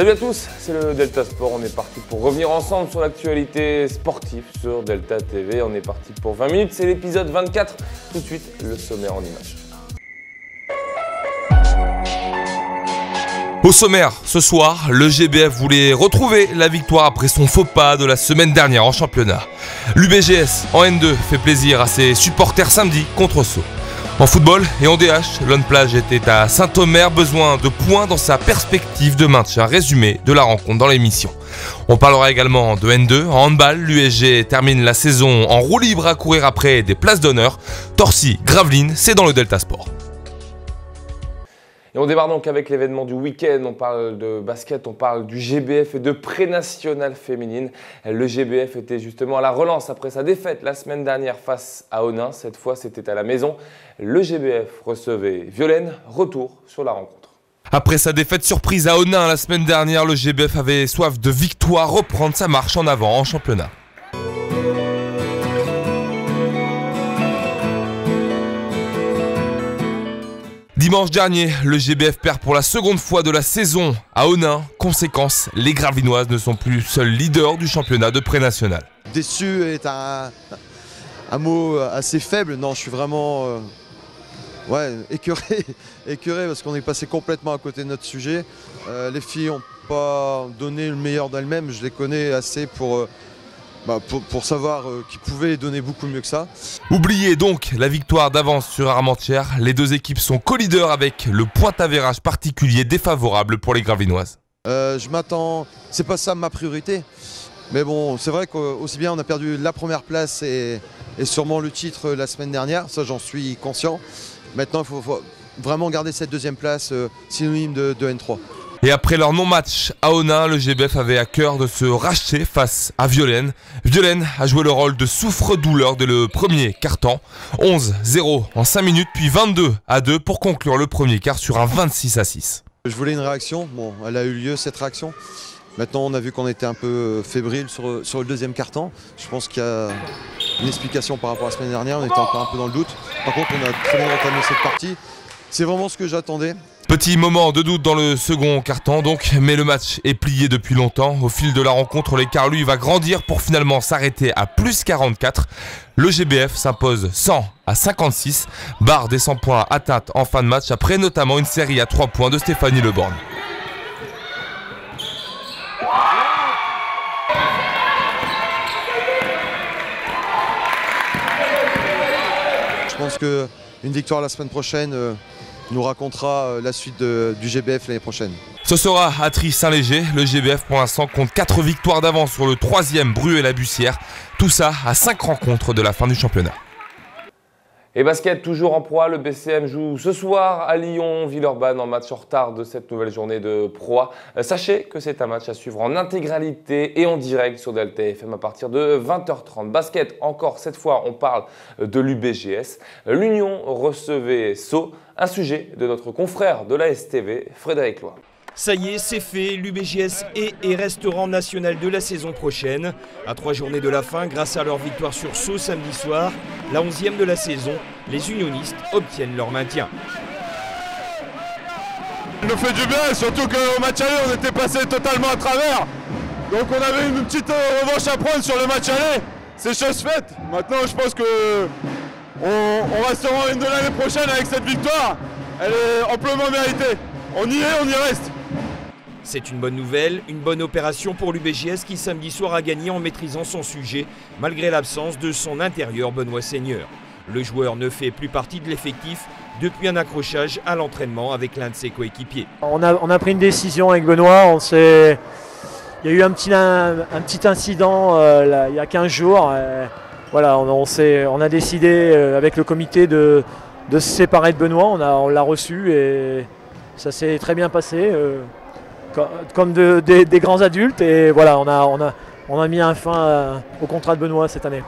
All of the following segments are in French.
Salut à tous, c'est le Delta Sport. On est parti pour revenir ensemble sur l'actualité sportive sur Delta TV. On est parti pour 20 minutes, c'est l'épisode 24. Tout de suite, le sommaire en images. Au sommaire, ce soir, le GBF voulait retrouver la victoire après son faux pas de la semaine dernière en championnat. L'UBGS en N2 fait plaisir à ses supporters samedi contre Sceaux. En football et en DH, Lone Plage était à Saint-Omer, besoin de points dans sa perspective de maintien. Résumé de la rencontre dans l'émission. On parlera également de N2. En handball, l'USG termine la saison en roue libre à courir après des places d'honneur. Torcy, Gravelines, c'est dans le Delta Sport. Et on démarre donc avec l'événement du week-end. On parle de basket, on parle du GBF et de pré-nationale féminine. Le GBF était justement à la relance après sa défaite la semaine dernière face à Onnain. Cette fois, c'était à la maison. Le GBF recevait Violaine. Retour sur la rencontre. Après sa défaite surprise à Onnain la semaine dernière, le GBF avait soif de victoire, reprendre sa marche en avant en championnat. Dimanche dernier, le GBF perd pour la seconde fois de la saison à Onnain. Conséquence, les Gravinoises ne sont plus seuls leaders du championnat de pré-national. Déçu est un mot assez faible. Non, je suis vraiment écœuré parce qu'on est passé complètement à côté de notre sujet. Les filles n'ont pas donné le meilleur d'elles-mêmes. Je les connais assez pour savoir qu'ils pouvaient donner beaucoup mieux que ça. Oubliez donc la victoire d'avance sur Armentières. Les deux équipes sont co-leaders avec le point avérage particulier défavorable pour les Gravinoises. Je m'attends, c'est pas ça ma priorité. Mais bon, c'est vrai qu'aussi bien on a perdu la première place et sûrement le titre la semaine dernière. Ça, j'en suis conscient. Maintenant, il faut vraiment garder cette deuxième place synonyme de N3. Et après leur non-match à Onnain, le GBF avait à cœur de se racheter face à Violaine. Violaine a joué le rôle de souffre-douleur dès le premier quart-temps. 11-0 en 5 minutes, puis 22-2 pour conclure le premier quart sur un 26-6. Je voulais une réaction, bon, elle a eu lieu cette réaction. Maintenant, on a vu qu'on était un peu fébrile sur le deuxième quart-temps. Je pense qu'il y a une explication par rapport à la semaine dernière, on était encore un peu dans le doute. Par contre, on a très bien entamé cette partie. C'est vraiment ce que j'attendais. Petit moment de doute dans le second quart-temps donc, mais le match est plié depuis longtemps. Au fil de la rencontre, l'écart lui va grandir pour finalement s'arrêter à plus 44. Le GBF s'impose 100-56, barre des 100 points atteintes en fin de match après notamment une série à 3 points de Stéphanie Leborgne. Je pense qu'une victoire la semaine prochaine nous racontera la suite du GBF l'année prochaine. Ce sera à Try-Saint-Léger. Le GBF pour l'instant compte 4 victoires d'avance sur le 3e Bruay-la-Bussière. Tout ça à 5 rencontres de la fin du championnat. Et basket, toujours en proie, le BCM joue ce soir à Lyon, Villeurbanne, en match en retard de cette nouvelle journée de proie. Sachez que c'est un match à suivre en intégralité et en direct sur Delta FM à partir de 20h30. Basket, encore cette fois, on parle de l'UBGS. L'Union recevait Sceaux, un sujet de notre confrère de la STV, Frédéric Loy. Ça y est, c'est fait, l'UBGS est et restera national de la saison prochaine. À 3 journées de la fin, grâce à leur victoire sur Sceaux samedi soir, la 11e de la saison, les unionistes obtiennent leur maintien. Ça nous fait du bien, surtout qu'au match aller, on était passé totalement à travers. Donc on avait une petite revanche à prendre sur le match aller. C'est chose faite. Maintenant, je pense que on restera en N2 l'année prochaine avec cette victoire. Elle est amplement méritée. On y est, on y reste. C'est une bonne nouvelle, une bonne opération pour l'UBGS qui samedi soir a gagné en maîtrisant son sujet, malgré l'absence de son intérieur Benoît Seigneur. Le joueur ne fait plus partie de l'effectif depuis un accrochage à l'entraînement avec l'un de ses coéquipiers. On a pris une décision avec Benoît, il y a eu un petit incident il y a 15 jours. Voilà, on a décidé avec le comité de se séparer de Benoît, on l'a reçu et ça s'est très bien passé. Comme des grands adultes et voilà, on a mis un fin au contrat de Benoît cette année.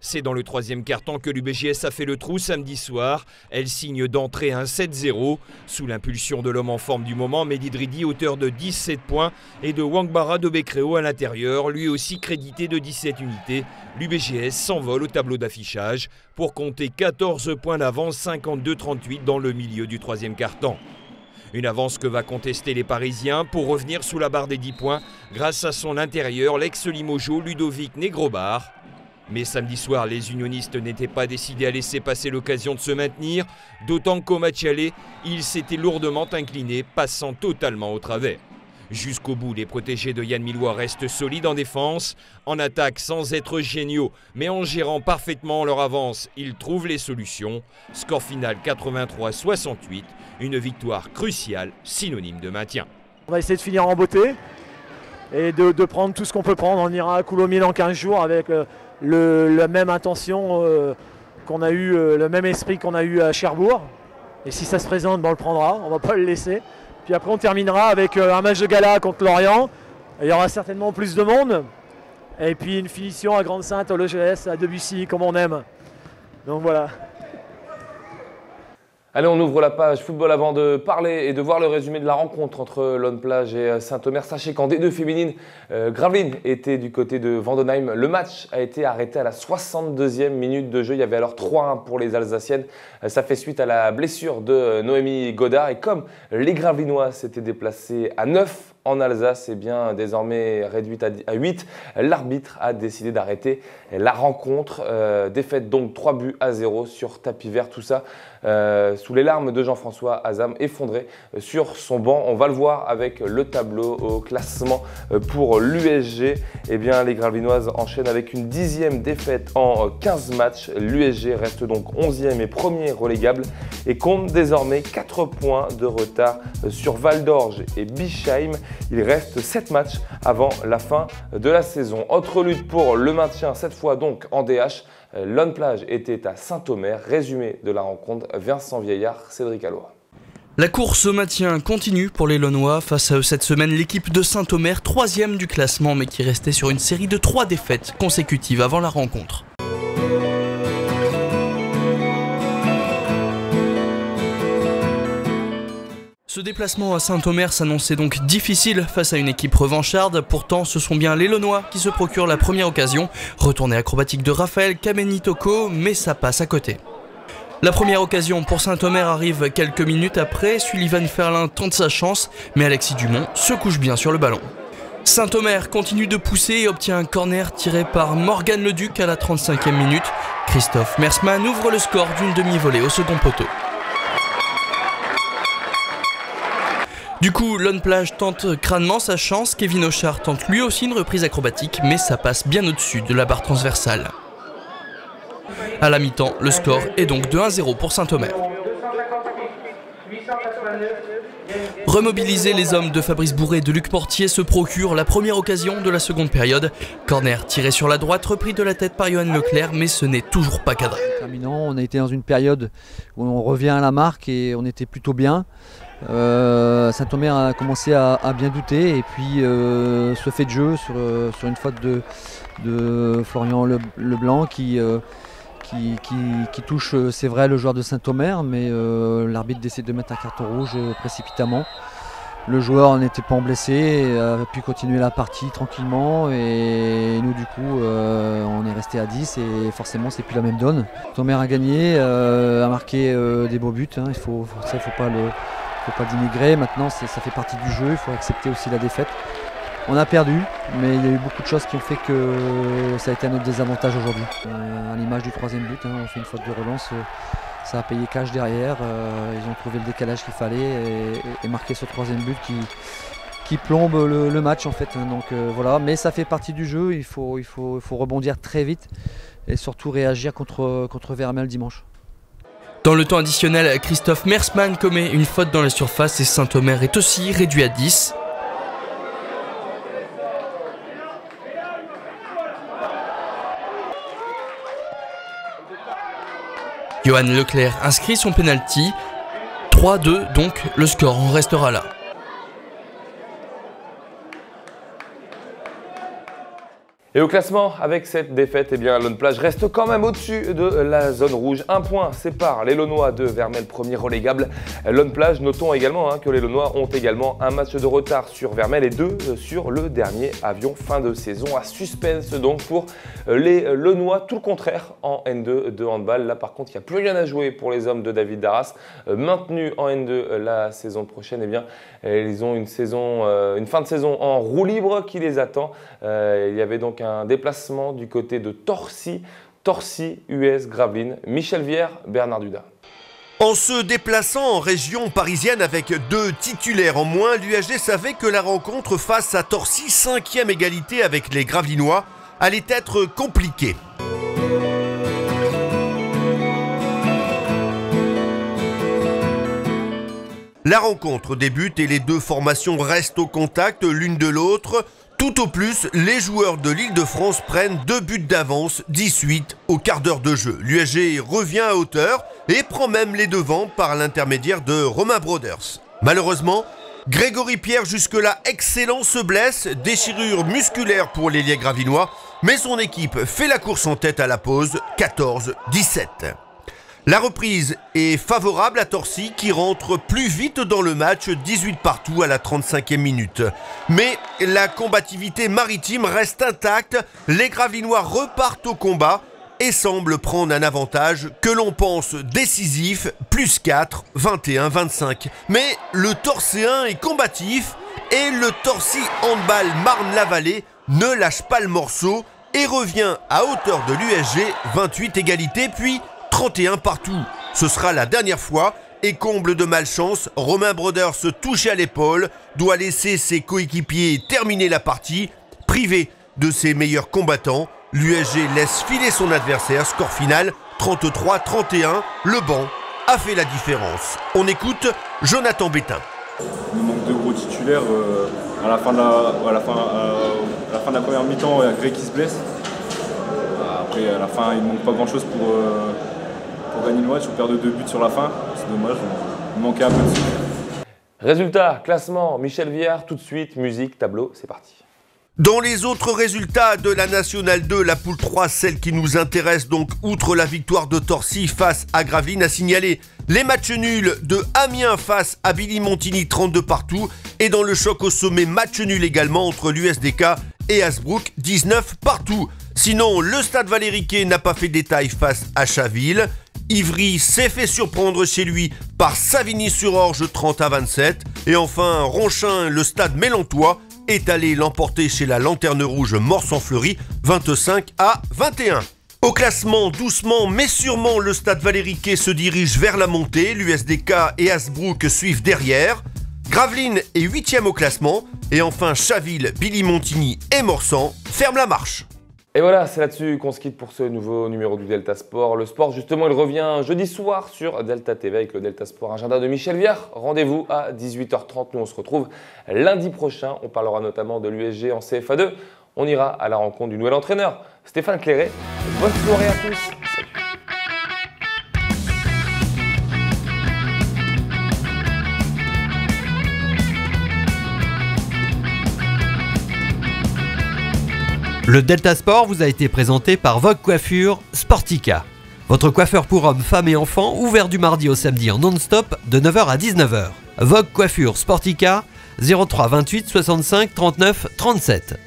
C'est dans le 3e quart-temps que l'UBGS a fait le trou samedi soir. Elle signe d'entrée un 7-0. Sous l'impulsion de l'homme en forme du moment, Mehdi Dridi, auteur de 17 points, et de Wangbara de Becréo à l'intérieur, lui aussi crédité de 17 unités. L'UBGS s'envole au tableau d'affichage pour compter 14 points d'avance, 52-38 dans le milieu du 3e quart-temps. Une avance que va contester les Parisiens pour revenir sous la barre des 10 points grâce à son intérieur, l'ex-Limoges Ludovic Negrobar. Mais samedi soir, les unionistes n'étaient pas décidés à laisser passer l'occasion de se maintenir, d'autant qu'au match aller, ils s'étaient lourdement inclinés, passant totalement au travers. Jusqu'au bout, les protégés de Yann Millois restent solides en défense, en attaque sans être géniaux, mais en gérant parfaitement leur avance, ils trouvent les solutions. Score final 83-68, une victoire cruciale, synonyme de maintien. On va essayer de finir en beauté et de prendre tout ce qu'on peut prendre. On ira à Coulommiers dans 15 jours avec la même intention qu'on a eu, le même esprit qu'on a eu à Cherbourg. Et si ça se présente, on le prendra, on ne va pas le laisser. Puis après on terminera avec un match de gala contre Lorient. Il y aura certainement plus de monde. Et puis une finition à Grande-Sainte, au LGS, à Debussy, comme on aime. Donc voilà. Allez, on ouvre la page football avant de parler et de voir le résumé de la rencontre entre Lonneplage et Saint-Omer. Sachez qu'en D2 féminine, Gravelines était du côté de Vendenheim. Le match a été arrêté à la 62e minute de jeu. Il y avait alors 3-1 pour les Alsaciennes. Ça fait suite à la blessure de Noémie Godard. Et comme les Gravelinois s'étaient déplacés à 9 en Alsace, et bien désormais réduite à 8, l'arbitre a décidé d'arrêter la rencontre. Défaite donc 3-0 sur tapis vert. Tout ça sous les larmes de Jean-François Azam, effondré sur son banc. On va le voir avec le tableau au classement pour l'USG. Eh bien, les Gravelinoises enchaînent avec une 10e défaite en 15 matchs. L'USG reste donc 11e et premier relégable et compte désormais 4 points de retard sur Val d'Orge et Bischheim. Il reste 7 matchs avant la fin de la saison. Autre lutte pour le maintien, cette fois donc en DH. Lonneplage était à Saint-Omer. Résumé de la rencontre, Vincent Vieillard, Cédric Alloy. La course au maintien continue pour les Lonnois. Face à eux cette semaine, l'équipe de Saint-Omer, 3e du classement, mais qui restait sur une série de 3 défaites consécutives avant la rencontre. Ce déplacement à Saint-Omer s'annonçait donc difficile face à une équipe revancharde. Pourtant, ce sont bien les Lonnois qui se procurent la première occasion. Retournée acrobatique de Raphaël Kamenitoko, mais ça passe à côté. La première occasion pour Saint-Omer arrive quelques minutes après. Sullivan Ferlin tente sa chance, mais Alexis Dumont se couche bien sur le ballon. Saint-Omer continue de pousser et obtient un corner tiré par Morgan Leduc à la 35e minute. Christophe Mersman ouvre le score d'une demi-volée au second poteau. Du coup, Lonneplage tente crânement sa chance. Kevin Auchard tente lui aussi une reprise acrobatique, mais ça passe bien au-dessus de la barre transversale. À la mi-temps, le score est donc de 1-0 pour Saint-Omer. Remobilisés, les hommes de Fabrice Bourré et de Luc Portier se procurent la première occasion de la seconde période. Corner tiré sur la droite, repris de la tête par Johan Leclerc, mais ce n'est toujours pas cadré. On a été dans une période où on revient à la marque et on était plutôt bien. Saint-Omer a commencé à bien douter et puis ce fait de jeu sur une faute de Florian Leblanc qui touche, c'est vrai, le joueur de Saint-Omer, mais l'arbitre décide de mettre un carton rouge précipitamment. Le joueur n'était pas blessé, a pu continuer la partie tranquillement et nous du coup on est resté à 10 et forcément c'est plus la même donne. Saint-Omer a gagné, a marqué des beaux buts, hein, il faut pas le dénigrer. Maintenant ça fait partie du jeu, il faut accepter aussi la défaite. On a perdu, mais il y a eu beaucoup de choses qui ont fait que ça a été à notre désavantage aujourd'hui. À l'image du 3e but, hein, on fait une faute de relance, ça a payé cash derrière. Ils ont trouvé le décalage qu'il fallait et marqué ce 3e but qui plombe le match en fait. Hein, donc voilà, mais ça fait partie du jeu, il faut rebondir très vite et surtout réagir contre Vermel dimanche. Dans le temps additionnel, Christophe Mersman commet une faute dans la surface et Saint-Omer est aussi réduit à 10. Johan Leclerc inscrit son penalty. 3-2, donc le score en restera là. Et au classement, avec cette défaite, eh bien, Lone Plage reste quand même au-dessus de la zone rouge. Un point sépare les Launois de Vermel, premier relégable. Lone Plage, notons également que les Launois ont également un match de retard sur Vermel et 2 sur le dernier avion fin de saison. À suspense donc pour les Launois, tout le contraire en N2 de handball. Là par contre, il n'y a plus rien à jouer pour les hommes de David Darras. Maintenus en N2 la saison prochaine, eh bien, ils ont une fin de saison en roue libre qui les attend. Il y avait donc un déplacement du côté de Torcy US Gravelines. Michel Vière, Bernard Duda. En se déplaçant en région parisienne avec 2 titulaires en moins, l'USG savait que la rencontre face à Torcy, 5e égalité avec les Gravelinois, allait être compliquée. La rencontre débute et les 2 formations restent au contact l'une de l'autre. Tout au plus, les joueurs de l'Île-de-France prennent 2 buts d'avance, 18 au quart d'heure de jeu. L'USG revient à hauteur et prend même les devants par l'intermédiaire de Romain Broders. Malheureusement, Grégory Pierre, jusque-là excellent, se blesse, déchirure musculaire pour l'ailier gravinois, mais son équipe fait la course en tête à la pause, 14-17. La reprise est favorable à Torcy qui rentre plus vite dans le match, 18 partout à la 35e minute. Mais la combativité maritime reste intacte, les Gravinois repartent au combat et semblent prendre un avantage que l'on pense décisif, plus 4, 21-25. Mais le Torcéen est combatif et le Torcy Handball Marne-la-Vallée ne lâche pas le morceau et revient à hauteur de l'USG, 28 égalités puis 31 partout. Ce sera la dernière fois et comble de malchance, Romain Broders, touché à l'épaule, doit laisser ses coéquipiers terminer la partie. Privé de ses meilleurs combattants, l'USG laisse filer son adversaire, score final 33-31. Le banc a fait la différence. On écoute Jonathan Bétain. Il manque de gros titulaires. À la fin de la première mi-temps, il y a Greg qui se blesse. Après, à la fin, il ne manque pas grand-chose pour gagner le match. On perd de 2 buts sur la fin. C'est dommage, il manquait un peu de suite. Résultat, classement, Michel Viard, tout de suite, musique, tableau, c'est parti. Dans les autres résultats de la Nationale 2, la poule 3, celle qui nous intéresse donc, outre la victoire de Torcy face à Gravelines, a signalé les matchs nuls de Amiens face à Billy Montigny, 32 partout, et dans le choc au sommet, match nul également entre l'USDK et Hasbrook, 19 partout. Sinon, le Stade Valériquet n'a pas fait détail face à Chaville. Ivry s'est fait surprendre chez lui par Savigny-sur-Orge, 30-27. Et enfin, Ronchin, le Stade Mélantois, est allé l'emporter chez la Lanterne Rouge Morse-en-Fleury, 25-21. Au classement, doucement mais sûrement, le Stade Valériquet se dirige vers la montée. L'USDK et Hasbrook suivent derrière. Gravelines est 8e au classement. Et enfin, Chaville, Billy Montigny et Morsan ferment la marche. Et voilà, c'est là-dessus qu'on se quitte pour ce nouveau numéro du Delta Sport. Le sport, justement, il revient jeudi soir sur Delta TV avec le Delta Sport Agenda de Michel Viard. Rendez-vous à 18h30. Nous, on se retrouve lundi prochain. On parlera notamment de l'USG en CFA2. On ira à la rencontre du nouvel entraîneur, Stéphane Cléré. Bonne soirée à tous. Salut. Le Delta Sport vous a été présenté par Vogue Coiffure Sportica. Votre coiffeur pour hommes, femmes et enfants, ouvert du mardi au samedi en non-stop de 9h à 19h. Vogue Coiffure Sportica, 03 28 65 39 37.